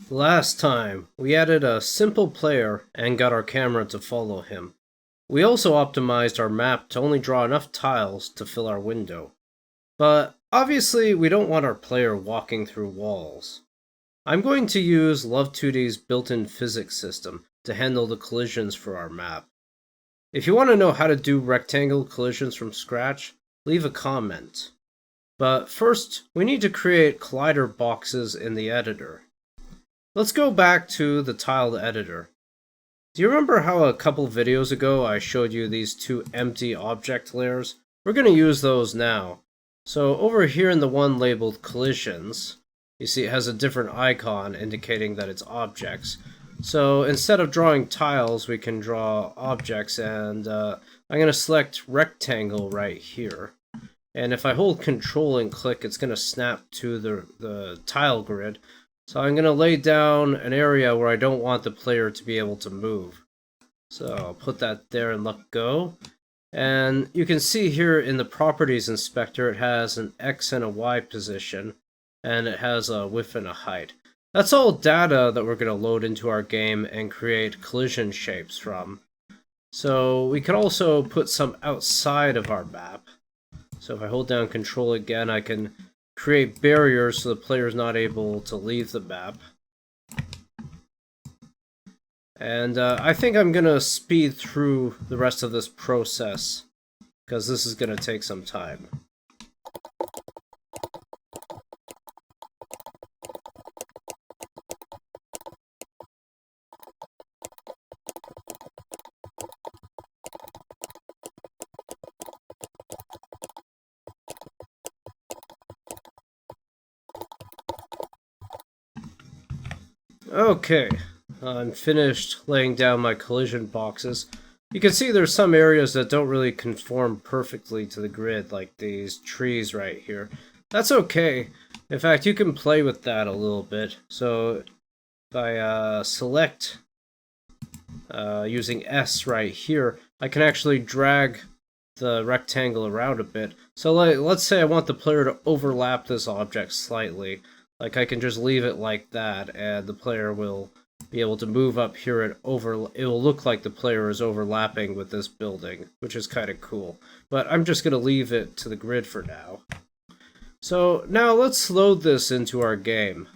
Last time, we added a simple player and got our camera to follow him. We also optimized our map to only draw enough tiles to fill our window. But obviously, we don't want our player walking through walls. I'm going to use Love2D's built-in physics system to handle the collisions for our map. If you want to know how to do rectangle collisions from scratch, leave a comment. But first, we need to create collider boxes in the editor. Let's go back to the tiled editor. Do you remember how a couple videos ago I showed you these two empty object layers? We're going to use those now. So over here in the one labeled collisions, you see it has a different icon indicating that it's objects. So instead of drawing tiles, we can draw objects, and I'm going to select rectangle right here. And if I hold Control and click, it's going to snap to the tile grid. So I'm going to lay down an area where I don't want the player to be able to move. So I'll put that there and let go. And you can see here in the Properties Inspector, it has an X and a Y position, and it has a width and a height. That's all data that we're going to load into our game and create collision shapes from. So we could also put some outside of our map. So if I hold down Control again, I can create barriers so the player is not able to leave the map. And I think I'm going to speed through the rest of this process, because this is going to take some time. Okay, I'm finished laying down my collision boxes. You can see there's some areas that don't really conform perfectly to the grid, like these trees right here. That's okay. In fact, you can play with that a little bit. So if I select using S right here, I can actually drag the rectangle around a bit. So let's say I want the player to overlap this object slightly. Like, I can just leave it like that, and the player will be able to move up here and it will look like the player is overlapping with this building, which is kind of cool. But I'm just going to leave it to the grid for now. So now let's load this into our game.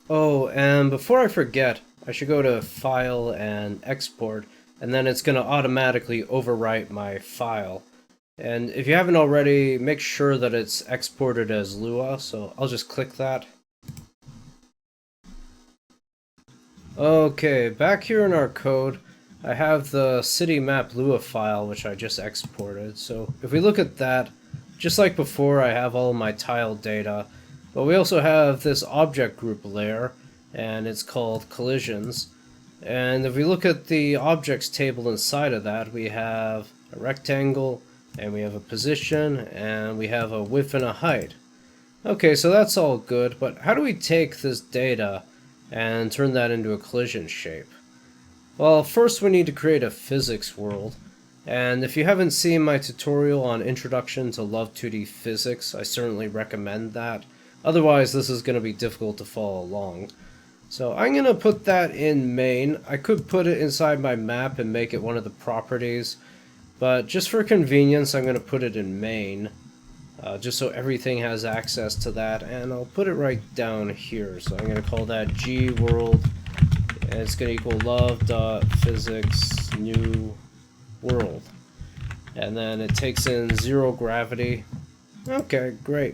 Oh, and before I forget, I should go to File and Export, and then it's going to automatically overwrite my file. And if you haven't already, make sure that it's exported as Lua, so I'll just click that. Okay, back here in our code, I have the city map Lua file, which I just exported. So if we look at that, just like before, I have all my tile data, but we also have this object group layer, and it's called collisions. And if we look at the objects table inside of that, we have a rectangle, and we have a position, and we have a width and a height. Okay, so that's all good, but how do we take this data and turn that into a collision shape? Well, first we need to create a physics world, and if you haven't seen my tutorial on Introduction to Love2D Physics, I certainly recommend that. Otherwise, this is going to be difficult to follow along. So I'm going to put that in main. I could put it inside my map and make it one of the properties, but just for convenience, I'm going to put it in main. Just so everything has access to that, and I'll put it right down here. So I'm going to call that G world, and it's going to equal love.physics new world. And then it takes in 0 gravity. Okay, great.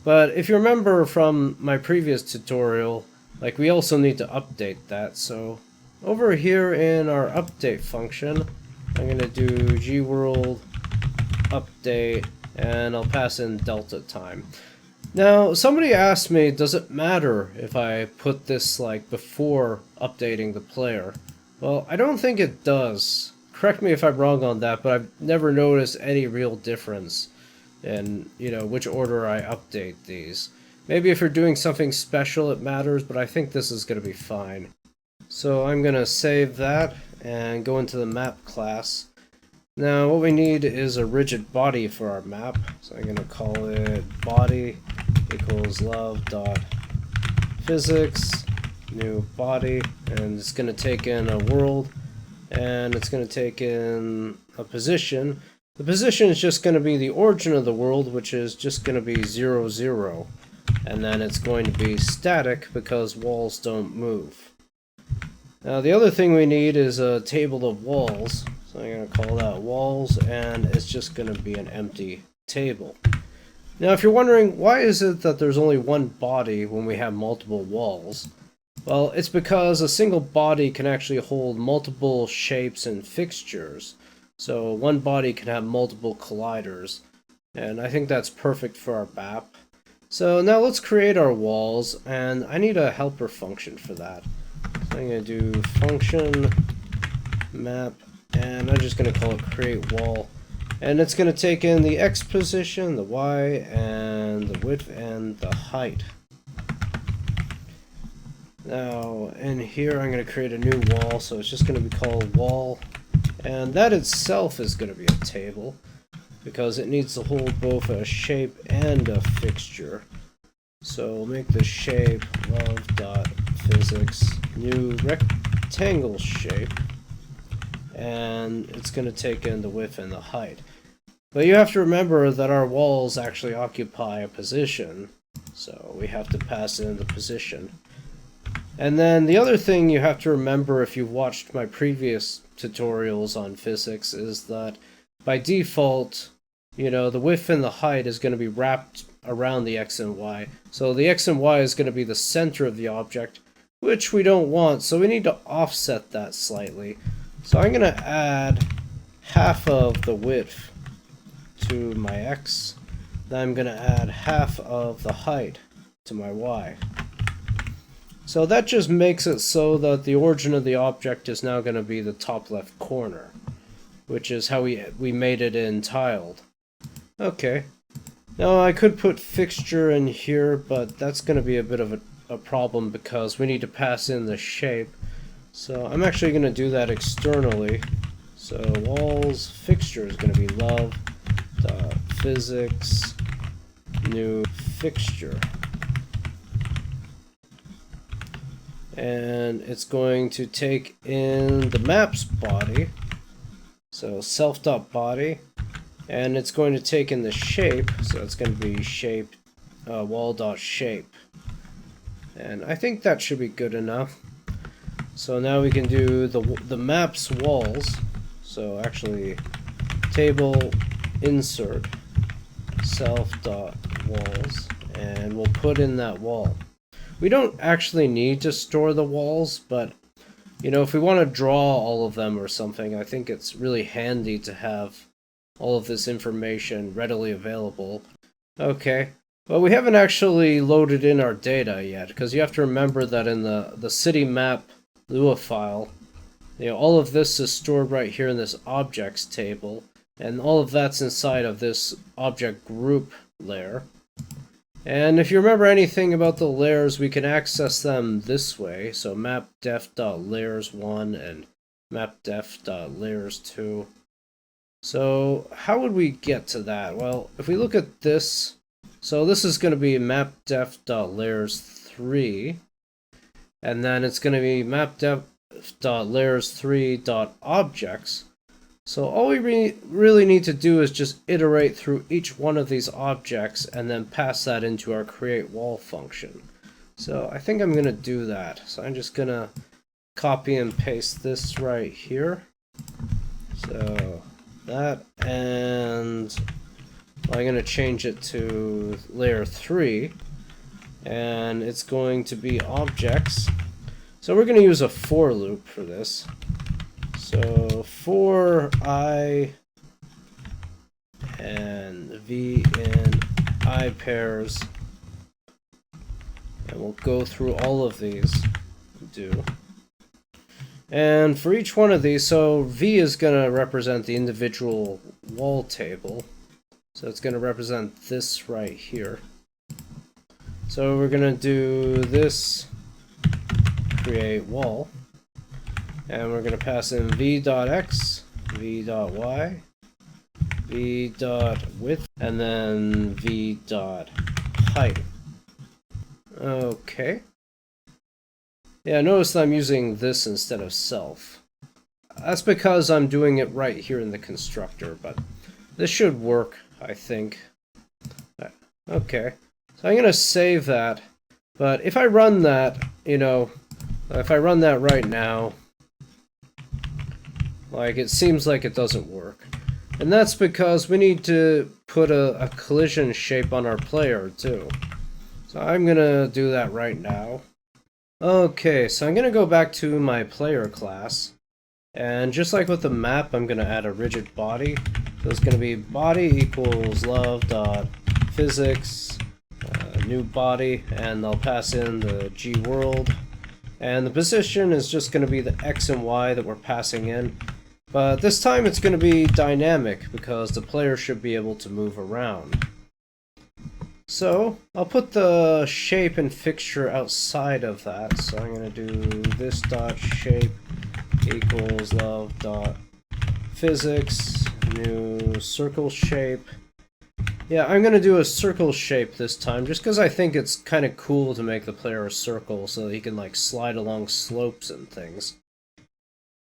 But if you remember from my previous tutorial, like, we also need to update that. So over here in our update function, I'm going to do G world update, and I'll pass in delta time. Now, somebody asked me, does it matter if I put this like before updating the player? Well, I don't think it does. Correct me if I'm wrong on that, but I've never noticed any real difference in, which order I update these. Maybe if you're doing something special it matters, but I think this is going to be fine. So I'm going to save that and go into the map class. Now what we need is a rigid body for our map, so I'm going to call it body equals love.physics new body, and it's going to take in a world, and it's going to take in a position. The position is just going to be the origin of the world, which is just going to be 0, 0. And then it's going to be static because walls don't move. Now the other thing we need is a table of walls. So I'm going to call that walls, and it's just going to be an empty table. Now if you're wondering, why is it that there's only one body when we have multiple walls? Well, it's because a single body can actually hold multiple shapes and fixtures. So one body can have multiple colliders, and I think that's perfect for our map. So now let's create our walls, and I need a helper function for that. So I'm going to do function map, and I'm just going to call it create wall. And it's going to take in the X position, the Y, and the width, and the height. Now, in here I'm going to create a new wall, so it's just going to be called wall. And that itself is going to be a table, because it needs to hold both a shape and a fixture. So we'll make the shape love.physics new rectangle shape, and it's going to take in the width and the height. But you have to remember that our walls actually occupy a position, so we have to pass in the position. And then the other thing you have to remember if you've watched my previous tutorials on physics is that by default, the width and the height is going to be wrapped around the X and Y. So the X and Y is going to be the center of the object, which we don't want, so we need to offset that slightly. So I'm going to add half of the width to my X, then I'm going to add half of the height to my Y. So that just makes it so that the origin of the object is now going to be the top left corner, which is how we made it in tiled. Okay. Now I could put fixture in here, but that's going to be a bit of a problem because we need to pass in the shape. So I'm actually going to do that externally. So walls fixture is going to be love.physics new fixture. And it's going to take in the maps body, so self.body, and it's going to take in the shape, so it's going to be shape wall.shape, and I think that should be good enough. So now we can do the maps walls. So actually table insert self.walls, and we'll put in that wall. We don't actually need to store the walls, but if we want to draw all of them or something, I think it's really handy to have all of this information readily available. Okay, well we haven't actually loaded in our data yet, because you have to remember that in the city map Lua file, all of this is stored right here in this objects table, and all of that's inside of this object group layer. And if you remember anything about the layers, we can access them this way. So mapdef.layers1 and mapdef.layers2. So how would we get to that? Well, if we look at this, so this is going to be mapdef.layers3, and then it's going to be mapdef.layers3.objects. So all we really need to do is just iterate through each one of these objects and then pass that into our create wall function. So I think I'm going to do that. So I'm just going to copy and paste this right here. So that, and I'm going to change it to layer 3, and it's going to be objects. So we're going to use a for loop for this. So for I and v in I pairs, and we'll go through all of these. And for each one of these, so v is going to represent the individual wall table. So it's going to represent this right here. So we're going to do this create wall. And we're going to pass in v.x, v.y, v.width, and then v.height. Okay. Yeah, notice that I'm using this instead of self. That's because I'm doing it right here in the constructor, but this should work, I think. Okay, so I'm gonna save that, but if I run that, you know, if I run that right now, like, it seems like it doesn't work. And that's because we need to put a collision shape on our player, too. So I'm gonna do that right now. Okay, so I'm gonna go back to my player class. And just like with the map, I'm gonna add a rigid body. So it's gonna be body equals love.physics, new body, and I'll pass in the G world. And the position is just gonna be the X and Y that we're passing in. But this time it's going to be dynamic because the player should be able to move around. So I'll put the shape and fixture outside of that. So I'm going to do this dot shape equals love dot physics, new circle shape. Yeah, I'm going to do a circle shape this time just because I think it's kind of cool to make the player a circle so that he can like slide along slopes and things.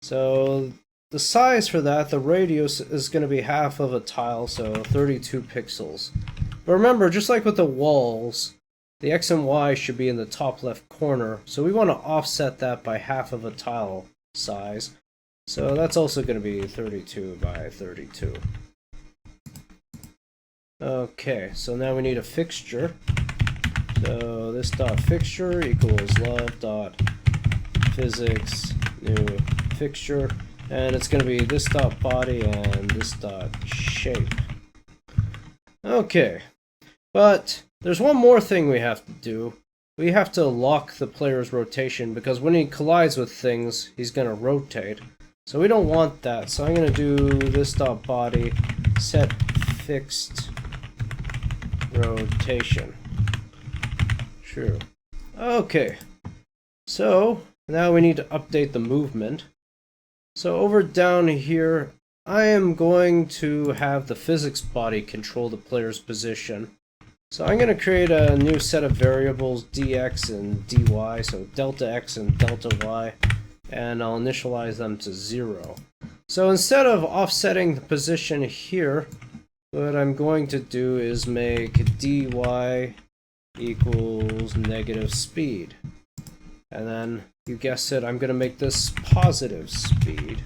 So the size for that, the radius, is going to be half of a tile, so 32 pixels. But remember, just like with the walls, the X and Y should be in the top left corner, so we want to offset that by half of a tile size. So that's also going to be 32 by 32. Okay, so now we need a fixture. So this dot fixture equals love dot physics new fixture. And it's going to be this dot body and this dot shape. Okay, but there's one more thing we have to do. We have to lock the player's rotation because when he collides with things, he's going to rotate. So we don't want that. So I'm going to do this dot body set fixed rotation. True. Okay, so now we need to update the movement. So over down here, I am going to have the physics body control the player's position. So I'm going to create a new set of variables, dx and dy, so delta x and delta y, and I'll initialize them to 0. So instead of offsetting the position here, what I'm going to do is make dy equals negative speed. And then, you guessed it, I'm going to make this positive speed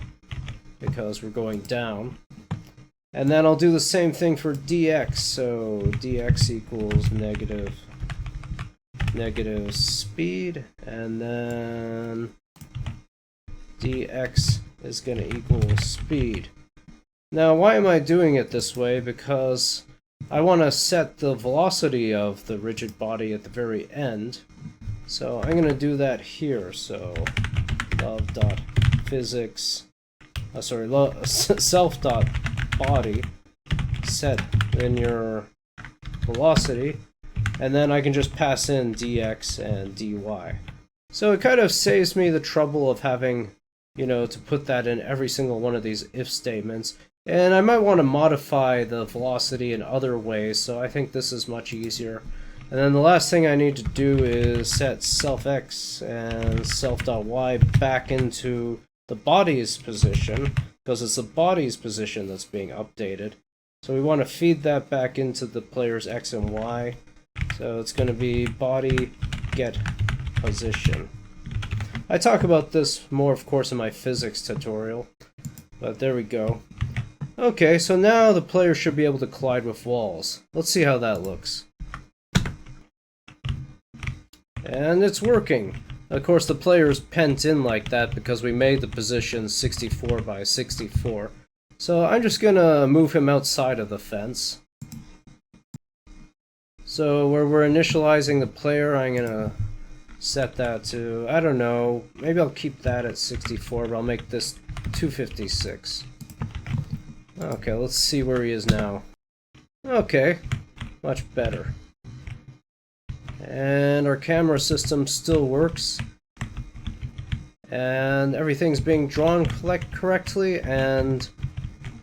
because we're going down. And then I'll do the same thing for dx, so dx equals negative speed, and then dx is going to equal speed. Now, why am I doing it this way? Because I want to set the velocity of the rigid body at the very end. So I'm going to do that here. So love.physics, self.body set in your velocity, and then I can just pass in dx and dy. So it kind of saves me the trouble of having, you know, to put that in every single one of these if statements. And I might want to modify the velocity in other ways, so I think this is much easier. And then the last thing I need to do is set self-x and self.y back into the body's position, because it's the body's position that's being updated. So we want to feed that back into the player's x and y. So it's going to be body get position. I talk about this more, of course, in my physics tutorial, but there we go. Okay, so now the player should be able to collide with walls. Let's see how that looks. And it's working. Of course, the player's pent in like that because we made the position 64 by 64. So I'm just gonna move him outside of the fence. So where we're initializing the player, I'm gonna set that to, I don't know, maybe I'll keep that at 64, but I'll make this 256. Okay, let's see where he is now. Okay, much better. And our camera system still works. And everything's being drawn correctly, and,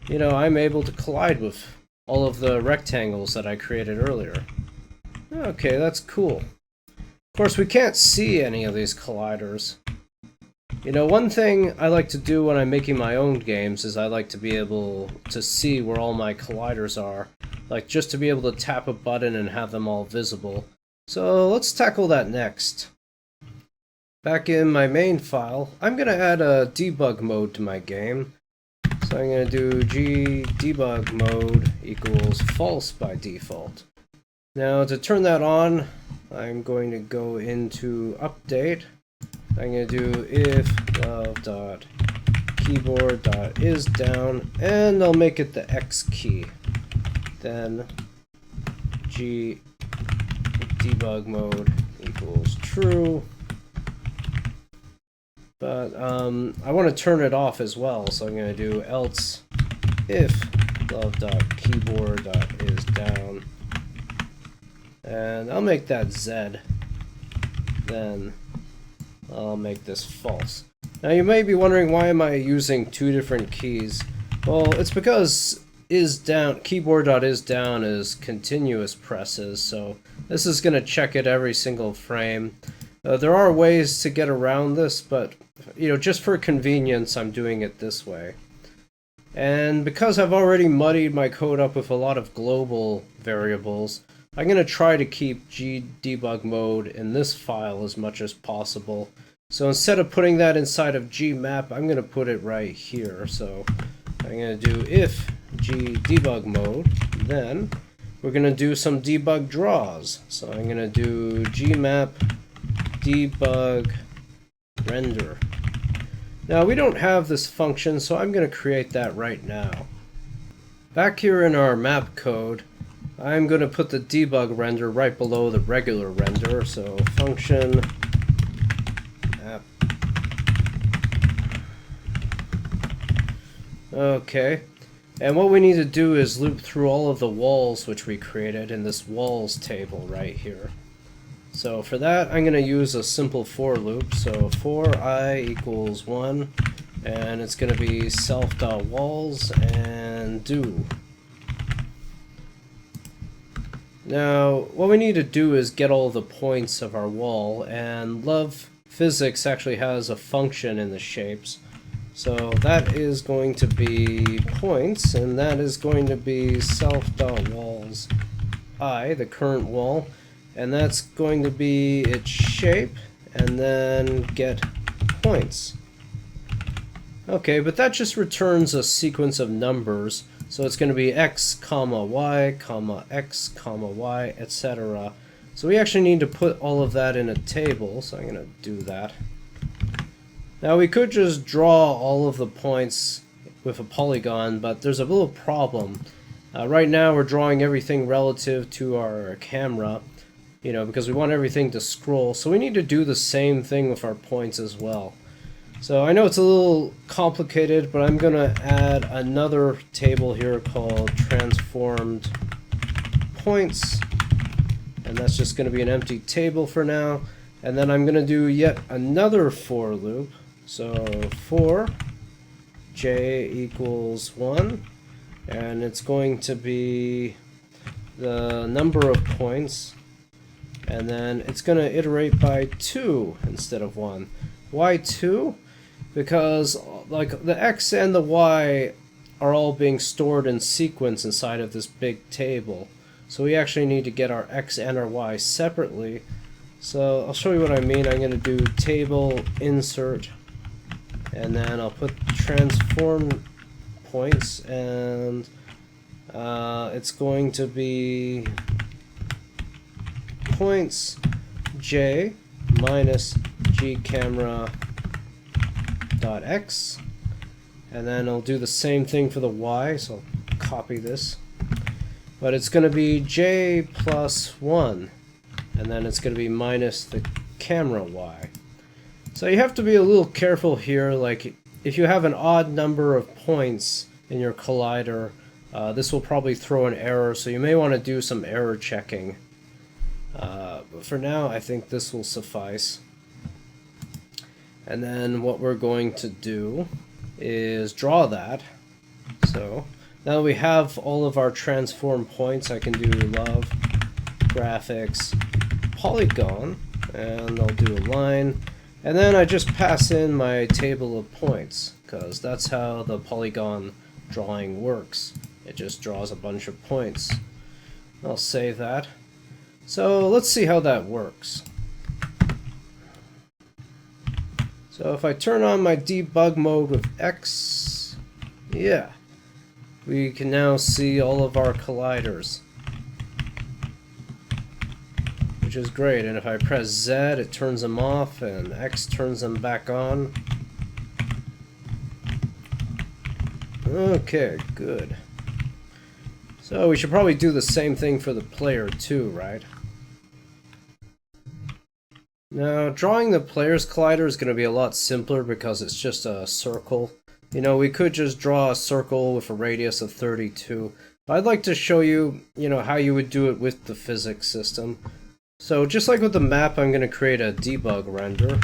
you know, I'm able to collide with all of the rectangles that I created earlier. Okay, that's cool. Of course, we can't see any of these colliders. You know, one thing I like to do when I'm making my own games is I like to be able to see where all my colliders are. Like, just to be able to tap a button and have them all visible. So let's tackle that next. Back in my main file, I'm going to add a debug mode to my game. So I'm going to do g debug mode equals false by default. Now to turn that on, I'm going to go into update. I'm going to do if love.keyboard.isDown, and I'll make it the X key. Then g debug mode equals true. But I want to turn it off as well, so I'm going to do else if love.keyboard.isDown, and I'll make that Z. Then I'll make this false. Now you may be wondering, why am I using two different keys? Well, it's because keyboard.isDown is continuous presses, so this is going to check it every single frame. There are ways to get around this, but you know, just for convenience, I'm doing it this way. And because I've already muddied my code up with a lot of global variables, I'm going to try to keep gdebug mode in this file as much as possible. So instead of putting that inside of gmap, I'm going to put it right here. So I'm going to do if gdebug mode, then we're going to do some debug draws. So I'm going to do gmap debug render. Now we don't have this function, so I'm going to create that right now. Back here in our map code, I'm going to put the debug render right below the regular render, so function app. Okay, and what we need to do is loop through all of the walls which we created in this walls table right here. So for that, I'm going to use a simple for loop. So for I equals 1, and it's going to be self.walls and do. Now, what we need to do is get all the points of our wall, and Love Physics actually has a function in the shapes. So that is going to be points, and that is going to be self.walls I, the current wall. And that's going to be its shape, and then get points. Okay, but that just returns a sequence of numbers, so it's going to be x, comma, y, comma, x, comma, y, etc. So we actually need to put all of that in a table, so I'm going to do that. Now we could just draw all of the points with a polygon, but there's a little problem. Right now we're drawing everything relative to our camera, you know, because we want everything to scroll, so we need to do the same thing with our points as well. So I know it's a little complicated, but I'm going to add another table here called transformed points, and that's just going to be an empty table for now. And then I'm going to do yet another for loop. So for j equals 1, and it's going to be the number of points, and then it's going to iterate by 2 instead of 1. Why 2? Because like the x and the y are all being stored in sequence inside of this big table. So we actually need to get our x and our y separately. So I'll show you what I mean. I'm going to do table insert, and then I'll put transform points, and it's going to be points j minus g camera dot x, and then I'll do the same thing for the y, so I'll copy this, but it's going to be j plus 1, and then it's going to be minus the camera y. So you have to be a little careful here. Like if you have an odd number of points in your collider, this will probably throw an error, so you may want to do some error checking. But for now, I think this will suffice. And then what we're going to do is draw that. So now that we have all of our transform points, I can do love graphics polygon, and I'll do a line, and then I just pass in my table of points, because that's how the polygon drawing works. It just draws a bunch of points. I'll save that. So let's see how that works. So if I turn on my debug mode with X, yeah, we can now see all of our colliders, which is great. And if I press Z, it turns them off, and X turns them back on. Okay, good. So we should probably do the same thing for the player too, right? Now, drawing the player's collider is going to be a lot simpler because it's just a circle. You know, we could just draw a circle with a radius of 32. But I'd like to show you, how you would do it with the physics system. So just like with the map, I'm going to create a debug render.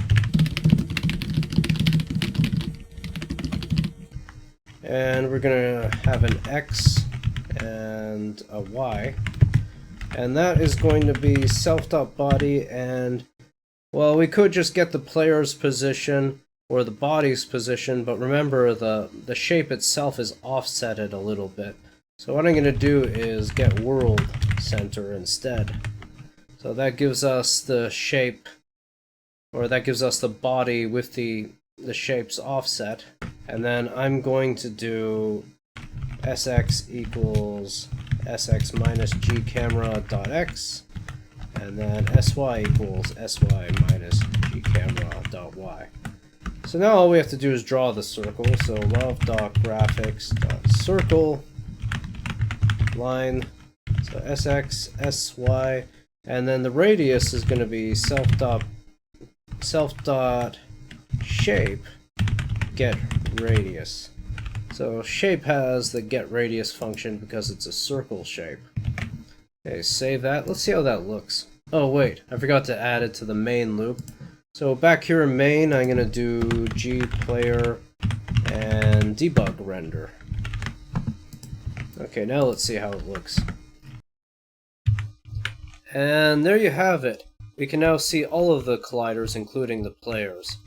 And we're going to have an X and a Y. And that is going to be self.body, and well, we could just get the player's position or the body's position, but remember the shape itself is offsetted a little bit. So what I'm going to do is get world center instead. So that gives us the shape, or that gives us the body with the shape's offset. And then I'm going to do sx equals sx minus g camera dot x, and then sy equals sy minus g camera dot y. So now all we have to do is draw the circle. So love.graphics.circle line, so sx, sy, and then the radius is going to be self.shape get radius. So shape has the get radius function because it's a circle shape. Okay, save that. Let's see how that looks. Oh wait, I forgot to add it to the main loop. So back here in main, I'm going to do gPlayer and debug render. Okay, now let's see how it looks. And there you have it. We can now see all of the colliders, including the players.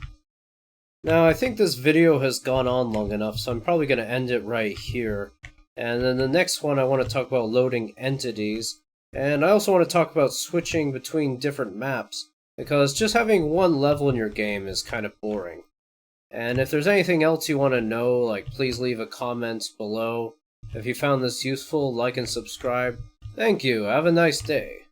Now, I think this video has gone on long enough, so I'm probably going to end it right here. And then the next one, I want to talk about loading entities. And I also want to talk about switching between different maps, because just having one level in your game is kind of boring. And if there's anything else you want to know, like, please leave a comment below. If you found this useful, like and subscribe. Thank you. Have a nice day.